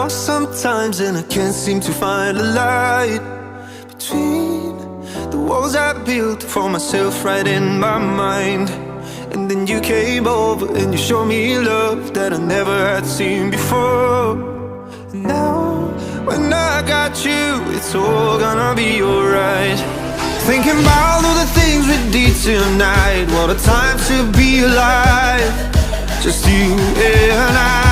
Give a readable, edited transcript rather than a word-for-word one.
lost sometimes, and I can't seem to find a light between the walls I built for myself right in my mind. And then you came over and you showed me love that I never had seen before. And now, when I got you, it's all gonna be alright. Thinking about all the things we did tonight, what a time to be alive. Just you and I.